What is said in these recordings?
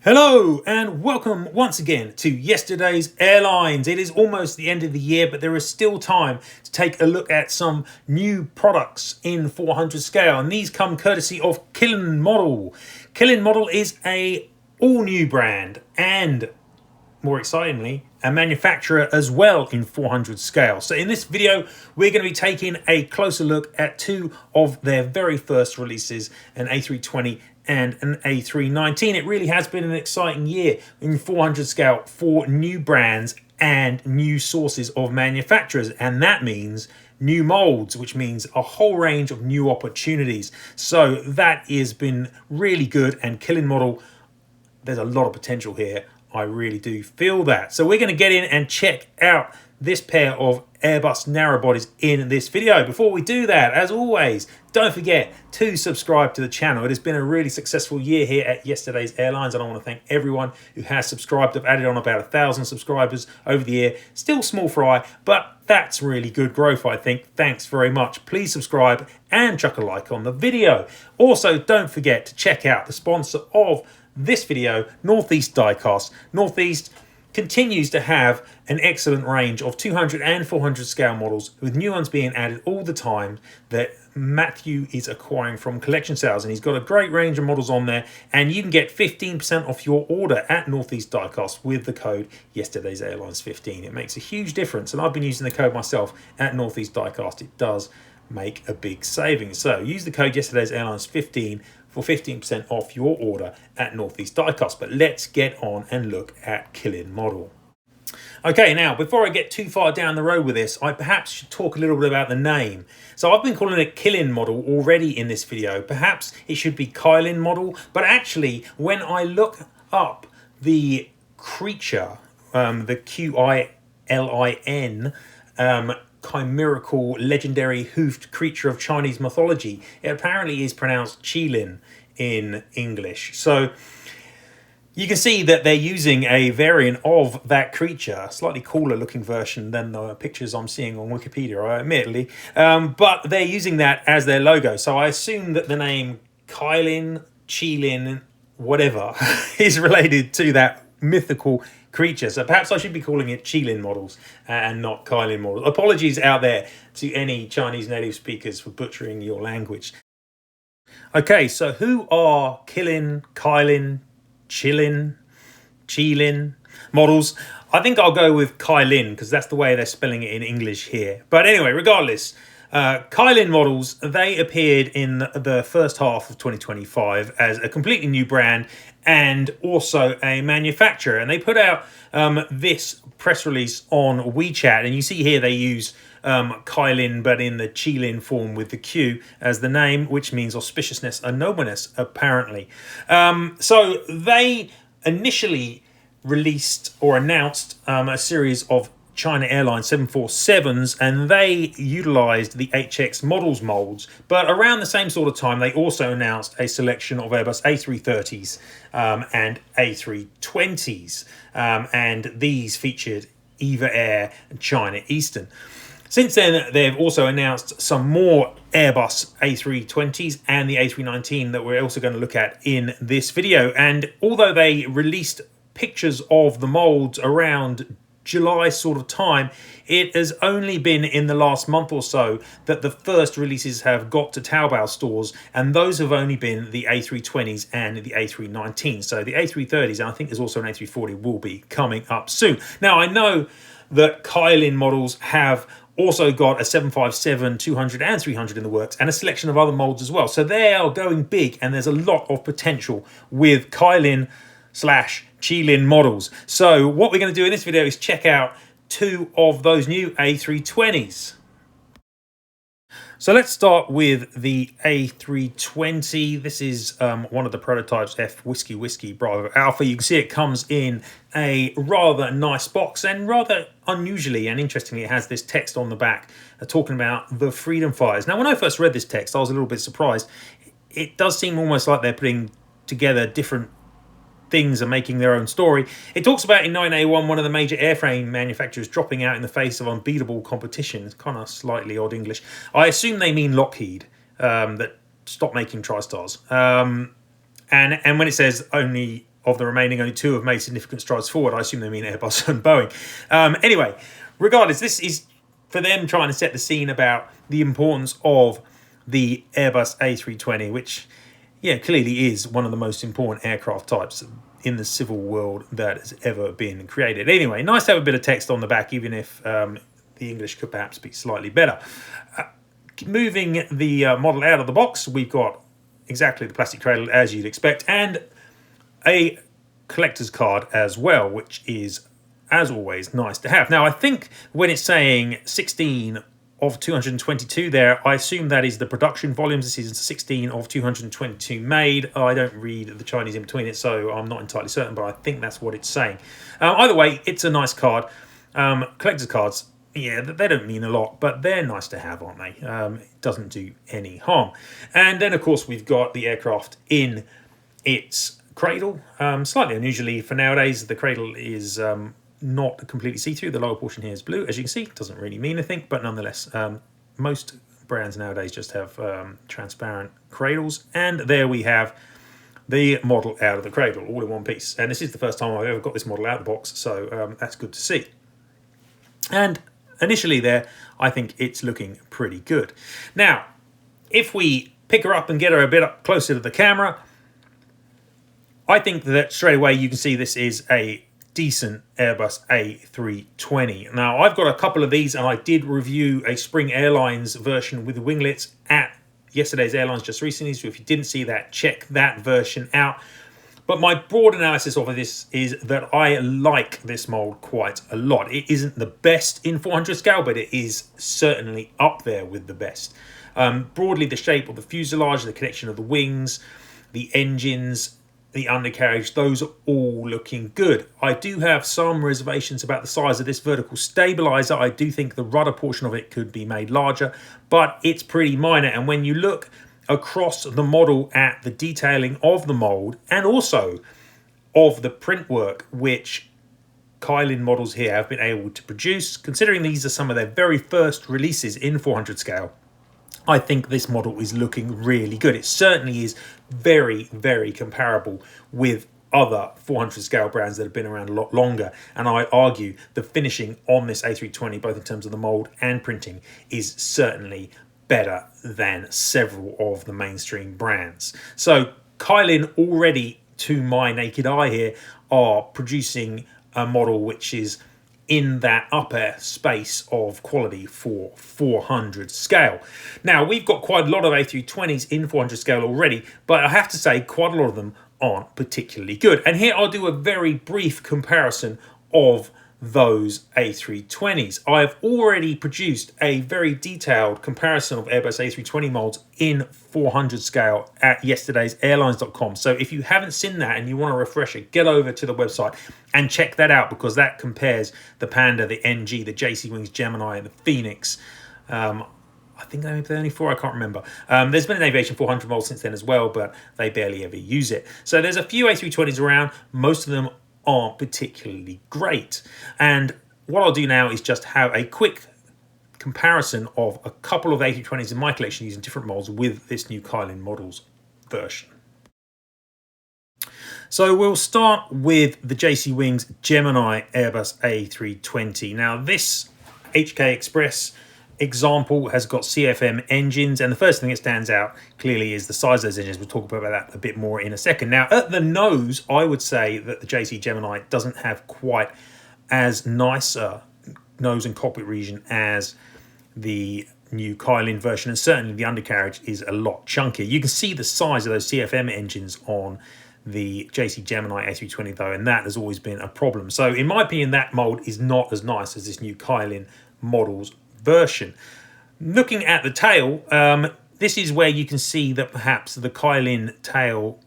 Hello and welcome once again to Yesterday's Airlines. It is almost the end of the year, but there is still time to take a look at some new products in 400 scale, and these come courtesy of Kylin Model. Kylin Model is a all-new brand and, more excitingly, a manufacturer as well in 400 scale. So in this video, we're going to be taking a closer look at two of their very first releases, an A320 and an A319. It really has been an exciting year in 400 scale for new brands and new sources of manufacturers, and that means new molds, which means a whole range of new opportunities. So that has been really good, and Kylin Model, there's a lot of potential here. I really do feel that. So we're going to get in and check out this pair of Airbus narrow bodies in this video. Before we do that, as always, don't forget to subscribe to the channel. It has been a really successful year here at Yesterday's Airlines, and I want to thank everyone who has subscribed. I've added on about 1,000 subscribers over the year. Still small fry, but that's really good growth, I think. Thanks very much. Please subscribe and chuck a like on the video. Also, don't forget to check out the sponsor of this video, Northeast Diecast. Northeast continues to have an excellent range of 200 and 400 scale models, with new ones being added all the time that Matthew is acquiring from collection sales, and he's got a great range of models on there, and you can get 15% off your order at Northeast Diecast with the code Yesterday's Airlines 15. It makes a huge difference, and I've been using the code myself at Northeast Diecast. It does make a big saving. So use the code Yesterday's Airlines 15 for 15% off your order at Northeast Diecast. But let's get on and look at Kylin Model. Okay, now before I get too far down the road with this, I perhaps should talk a little bit about the name. So I've been calling it Kylin Model already in this video. Perhaps it should be Kylin Model, but actually when I look up the creature, the Qilin, chimerical, legendary hoofed creature of Chinese mythology, it apparently is pronounced Qilin in English. So you can see that they're using a variant of that creature, slightly cooler looking version than the pictures I'm seeing on Wikipedia, admittedly, but they're using that as their logo. So I assume that the name Kylin, Qilin, whatever, is related to that mythical creature. So perhaps I should be calling it Qilin Models and not Kylin Models. Apologies out there to any Chinese native speakers for butchering your language. Okay, so who are Kylin, Qilin models? I think I'll go with Kylin because that's the way they're spelling it in English here. But anyway, regardless, Kylin Models, they appeared in the first half of 2025 as a completely new brand and also a manufacturer. And they put out this press release on WeChat. And you see here they use Kylin, but in the Qilin form with the Q as the name, which means auspiciousness and nobleness, apparently. So they initially released or announced a series of China Airlines 747s, and they utilized the HX models molds. But around the same sort of time, they also announced a selection of Airbus A330s and A320s, and these featured EVA Air and China Eastern. Since then, they've also announced some more Airbus A320s and the A319 that we're also going to look at in this video. And although they released pictures of the molds around July sort of time, it has only been in the last month or so that the first releases have got to Taobao stores, and those have only been the A320s and the A319s. So the A330s, and I think there's also an A340, will be coming up soon. Now, I know that Kylin Models have also got a 757, 200 and 300 in the works, and a selection of other molds as well. So they are going big, and there's a lot of potential with Kylin / Qilin Models. So what we're going to do in this video is check out two of those new A320s. So let's start with the A320. This is one of the prototypes, F-WWBA Bravo Alpha. You can see it comes in a rather nice box, and rather unusually and interestingly, it has this text on the back talking about the freedom fighters. Now, when I first read this text, I was a little bit surprised. It does seem almost like they're putting together different things and making their own story. It talks about in 1981 one of the major airframe manufacturers dropping out in the face of unbeatable competition. It's kind of slightly odd English. I assume they mean Lockheed, that stopped making TriStars. And when it says only of the remaining, only 2 have made significant strides forward. I assume they mean Airbus and Boeing. Anyway, regardless, this is for them trying to set the scene about the importance of the Airbus A320, which, yeah, clearly is one of the most important aircraft types in the civil world that has ever been created. Anyway, nice to have a bit of text on the back, even if the English could perhaps be slightly better. Moving the model out of the box, we've got exactly the plastic cradle as you'd expect, and a collector's card as well, which is, as always, nice to have. Now, I think when it's saying 16 of 222 there, I assume that is the production volumes. This is 16 of 222 made. I don't read the Chinese in between it, so I'm not entirely certain, but I think that's what it's saying. Either way, it's a nice card. Collector's cards, yeah, they don't mean a lot, but they're nice to have, aren't they? It doesn't do any harm. And then, of course, we've got the aircraft in its cradle. Slightly unusually for nowadays, the cradle is not completely see-through. The lower portion here is blue, as you can see. It doesn't really mean anything, but nonetheless, most brands nowadays just have transparent cradles. And there we have the model out of the cradle, all in one piece. And this is the first time I've ever got this model out of the box, so that's good to see. And initially there, I think it's looking pretty good. Now, if we pick her up and get her a bit up closer to the camera, I think that straight away you can see this is a decent Airbus A320. Now, I've got a couple of these, and I did review a Spring Airlines version with the winglets at yesterday's Airlines just recently, so if you didn't see that, check that version out. But my broad analysis of this is that I like this mould quite a lot. It isn't the best in 400 scale, but it is certainly up there with the best. Broadly, the shape of the fuselage, the connection of the wings, the engines, the undercarriage, those are all looking good. I do have some reservations about the size of this vertical stabilizer. I do think the rudder portion of it could be made larger, but it's pretty minor. And when you look across the model at the detailing of the mold and also of the print work, which Kylin Models here have been able to produce, considering these are some of their very first releases in 400 scale, I think this model is looking really good. It certainly is very, very comparable with other 400 scale brands that have been around a lot longer. And I argue the finishing on this A320, both in terms of the mold and printing, is certainly better than several of the mainstream brands. So Kylin already, to my naked eye here, are producing a model which is in that upper space of quality for 400 scale. Now, we've got quite a lot of A320s in 400 scale already, but I have to say quite a lot of them aren't particularly good. And here I'll do a very brief comparison of those A320s. I've already produced a very detailed comparison of Airbus A320 molds in 400 scale at yesterday's airlines.com. So if you haven't seen that and you want a refresher, get over to the website and check that out, because that compares the Panda, the NG, the JC Wings Gemini, and the Phoenix. I think they're only 4, I can't remember. There's been an Aviation 400 mold since then as well, but they barely ever use it. So there's a few A320s around. Most of them aren't particularly great. And what I'll do now is just have a quick comparison of a couple of A320s in my collection using different molds with this new Kylin Models version. So we'll start with the JC Wings Gemini Airbus A320. Now this HK Express example has got CFM engines, and the first thing that stands out clearly is the size of those engines. We'll talk about that a bit more in a second. Now, at the nose, I would say that the JC Gemini doesn't have quite as nice a nose and cockpit region as the new Kylin version, and certainly the undercarriage is a lot chunkier. You can see the size of those CFM engines on the JC Gemini A320 though, and that has always been a problem. So in my opinion, that mold is not as nice as this new Kylin Models version. Looking at the tail, this is where you can see that perhaps the Kylin tail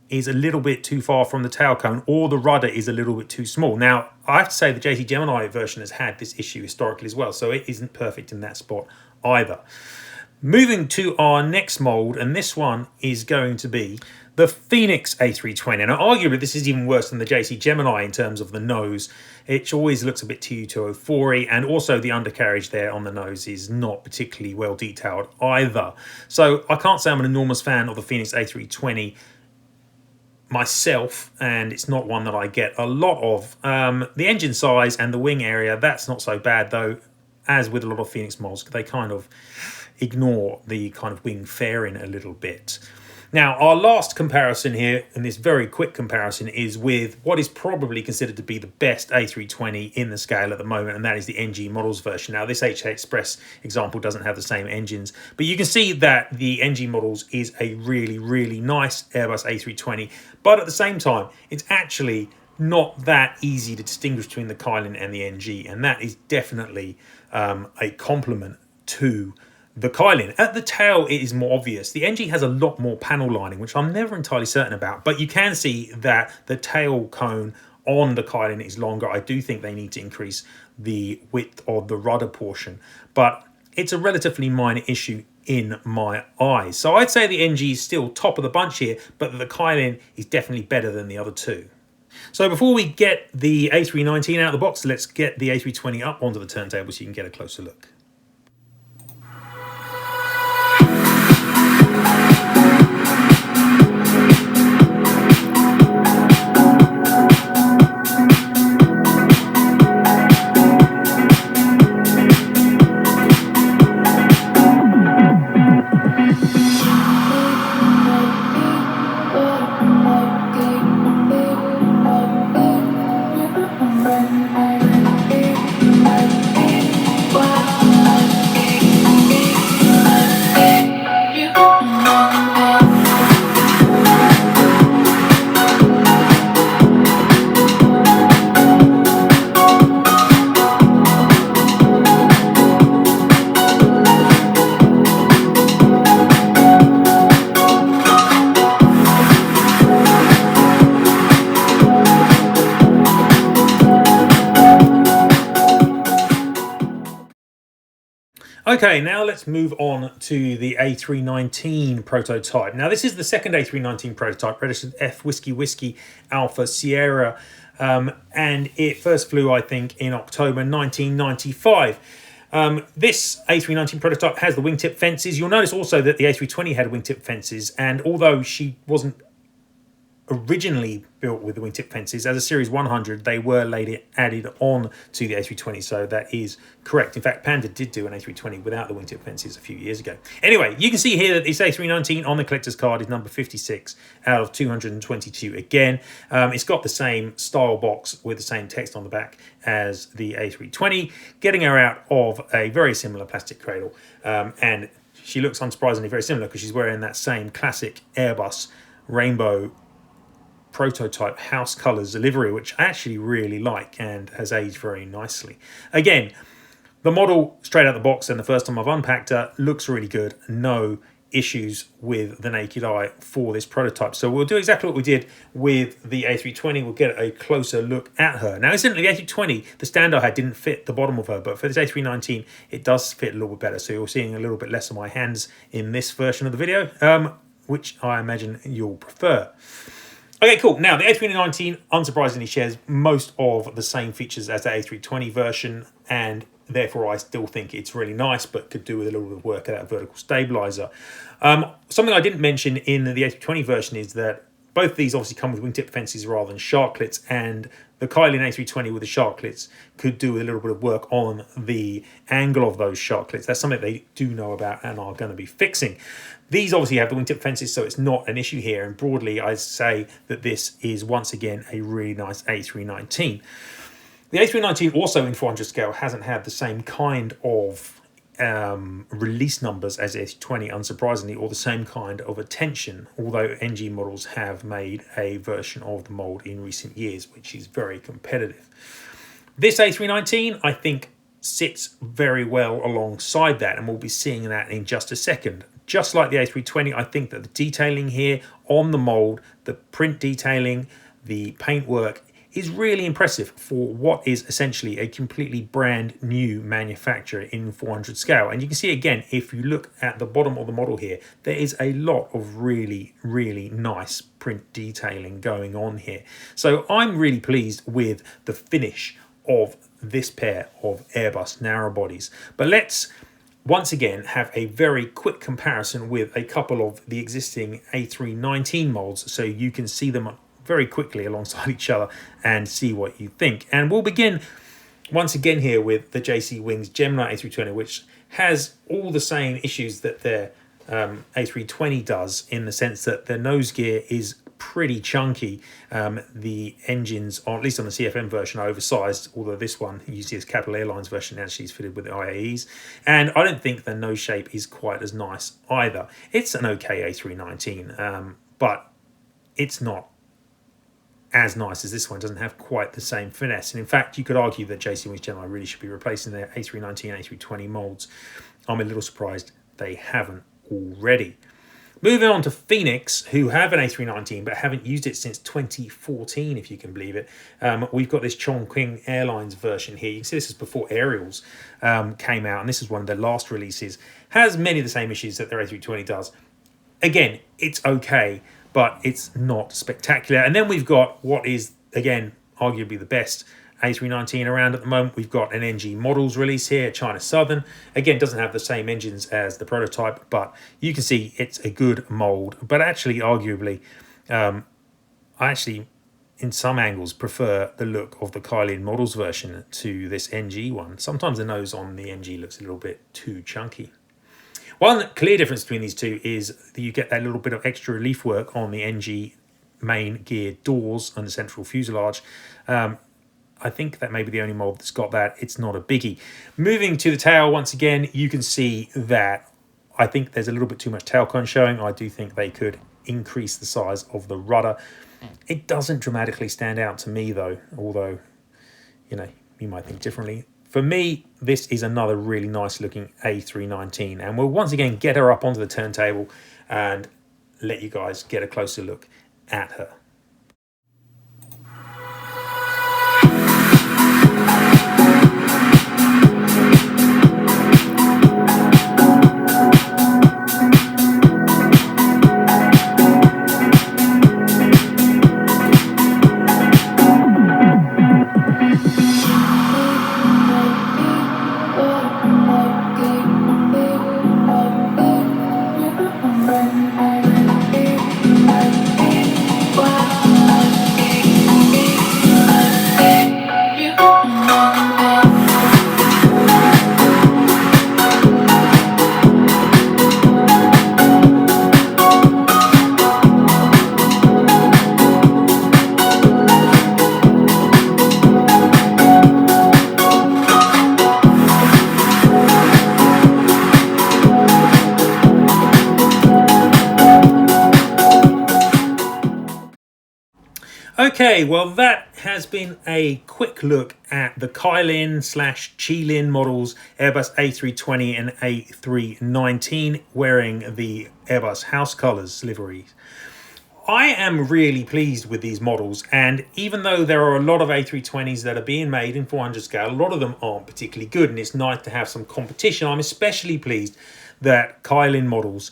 is a little bit too far from the tail cone, or the rudder is a little bit too small. Now, I have to say the JC Gemini version has had this issue historically as well, so it isn't perfect in that spot either. Moving to our next mold, and this one is going to be the Phoenix A320. And arguably this is even worse than the JC Gemini in terms of the nose. It always looks a bit Tu-204-y, and also the undercarriage there on the nose is not particularly well detailed either. So I can't say I'm an enormous fan of the Phoenix A320 myself, and it's not one that I get a lot of. The engine size and the wing area, that's not so bad, though. As with a lot of Phoenix molds, they kind of ignore the kind of wing fairing a little bit. Now, our last comparison here, and this very quick comparison, is with what is probably considered to be the best A320 in the scale at the moment, and that is the NG Models version. Now, this HA Express example doesn't have the same engines, but you can see that the NG Models is a really, really nice Airbus A320, but at the same time, it's actually not that easy to distinguish between the Kylin and the NG, and that is definitely a compliment to the Kylin. At the tail, it is more obvious. The NG has a lot more panel lining, which I'm never entirely certain about, but you can see that the tail cone on the Kylin is longer. I do think they need to increase the width of the rudder portion, but it's a relatively minor issue in my eyes. So I'd say the NG is still top of the bunch here, but the Kylin is definitely better than the other two. So before we get the A319 out of the box, let's get the A320 up onto the turntable so you can get a closer look. Okay, now let's move on to the A319 prototype. Now, this is the second A319 prototype, registered F-WWBA Alpha Sierra, and it first flew, I think, in October 1995. This A319 prototype has the wingtip fences. You'll notice also that the A320 had wingtip fences, and although she wasn't originally built with the wingtip fences, as a Series 100, they were later added on to the A320, so that is correct. In fact, Panda did do an A320 without the wingtip fences a few years ago. Anyway, you can see here that this A319 on the collector's card is number 56 out of 222 again. It's got the same style box with the same text on the back as the A320, getting her out of a very similar plastic cradle, and she looks unsurprisingly very similar because she's wearing that same classic Airbus rainbow prototype house colors livery, which I actually really like and has aged very nicely. Again, the model straight out the box, and the first time I've unpacked her, looks really good. No issues with the naked eye for this prototype. So we'll do exactly what we did with the A320. We'll get a closer look at her. Now, incidentally, the A320, the stand I had didn't fit the bottom of her, but for this A319, it does fit a little bit better. So you're seeing a little bit less of my hands in this version of the video, which I imagine you'll prefer. Okay, cool. Now, the A319, unsurprisingly, shares most of the same features as the A320 version, and therefore I still think it's really nice, but could do with a little bit of work at that vertical stabilizer. Something I didn't mention in the A320 version is that both these obviously come with wingtip fences rather than sharklets, and the Kylin A320 with the sharklets could do with a little bit of work on the angle of those sharklets. That's something they do know about and are going to be fixing. These obviously have the wingtip fences, so it's not an issue here. And broadly, I say that this is once again a really nice A319. The A319 also in 400 scale hasn't had the same kind of release numbers as the A320, unsurprisingly, or the same kind of attention, although NG models have made a version of the mold in recent years, which is very competitive. This A319, I think, sits very well alongside that, and we'll be seeing that in just a second. Just like the A320, I think that the detailing here on the mold, the print detailing, the paintwork is really impressive for what is essentially a completely brand new manufacturer in 400 scale. And you can see again, if you look at the bottom of the model here, there is a lot of really, really nice print detailing going on here. So I'm really pleased with the finish of this pair of Airbus narrow bodies. But let's once again have a very quick comparison with a couple of the existing A319 molds, so you can see them very quickly alongside each other and see what you think. And we'll begin once again here with the JC Wings Gemini A320, which has all the same issues that their A320 does, in the sense that the nose gear is pretty chunky. The engines, or at least on the CFM version, are oversized, although this one, you see this Capital Airlines version, actually is fitted with the IAEs. And I don't think the nose shape is quite as nice either. It's an okay A319, but it's not as nice as this one. It doesn't have quite the same finesse. And in fact, you could argue that JC Wings Gemini really should be replacing their A319 and A320 molds. I'm a little surprised they haven't already. Moving on to Phoenix, who have an A319 but haven't used it since 2014, if you can believe it. We've got this Chongqing Airlines version here. You can see this is before Aerials came out, and this is one of their last releases. Has many of the same issues that their A320 does. Again, it's okay, but it's not spectacular. And then we've got what is, again, arguably the best A319 around at the moment. We've got an NG Models release here, China Southern. Again, doesn't have the same engines as the prototype, but you can see it's a good mold. But actually, arguably, I actually, in some angles, prefer the look of the Kylin Models version to this NG one. Sometimes the nose on the NG looks a little bit too chunky. One clear difference between these two is that you get that little bit of extra relief work on the NG main gear doors and the central fuselage. I think that may be the only mold that's got that. It's not a biggie. Moving to the tail, once again, you can see that I think there's a little bit too much tail cone showing. I do think they could increase the size of the rudder. It doesn't dramatically stand out to me, though, although, you know, you might think differently. For me, this is another really nice looking A319, and we'll once again get her up onto the turntable and let you guys get a closer look at her. Okay, well, that has been a quick look at the Kylin/Chilin models, Airbus A320 and A319, wearing the Airbus house colours liveries. I am really pleased with these models, and even though there are a lot of A320s that are being made in 400 scale, a lot of them aren't particularly good, and it's nice to have some competition. I'm especially pleased that Kylin Models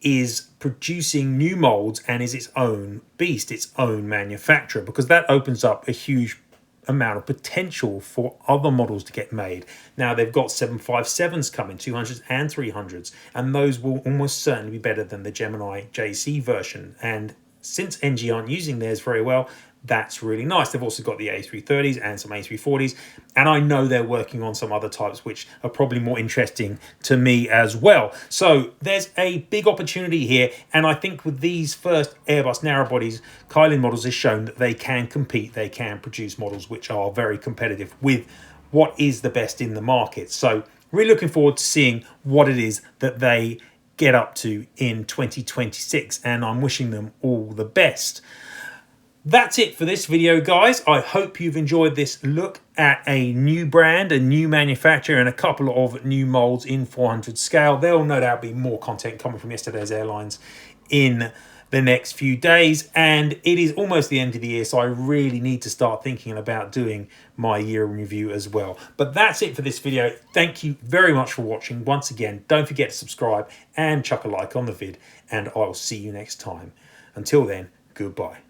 is producing new molds and is its own beast, its own manufacturer, because that opens up a huge amount of potential for other models to get made. Now they've got 757s coming, 200s and 300s, and those will almost certainly be better than the Gemini JC version. And since NG aren't using theirs very well, that's really nice. They've also got the A330s and some A340s, and I know they're working on some other types which are probably more interesting to me as well. So there's a big opportunity here, and I think with these first Airbus narrow bodies, Kylin Models has shown that they can compete, they can produce models which are very competitive with what is the best in the market. So really looking forward to seeing what it is that they get up to in 2026, and I'm wishing them all the best. That's it for this video, guys. I hope you've enjoyed this look at a new brand, a new manufacturer, and a couple of new molds in 400 scale. There'll no doubt be more content coming from Yesterday's Airlines in the next few days, and it is almost the end of the year, so I really need to start thinking about doing my year in review as well. But that's it for this video. Thank you very much for watching. Once again, don't forget to subscribe and chuck a like on the vid, and I'll see you next time. Until then, goodbye.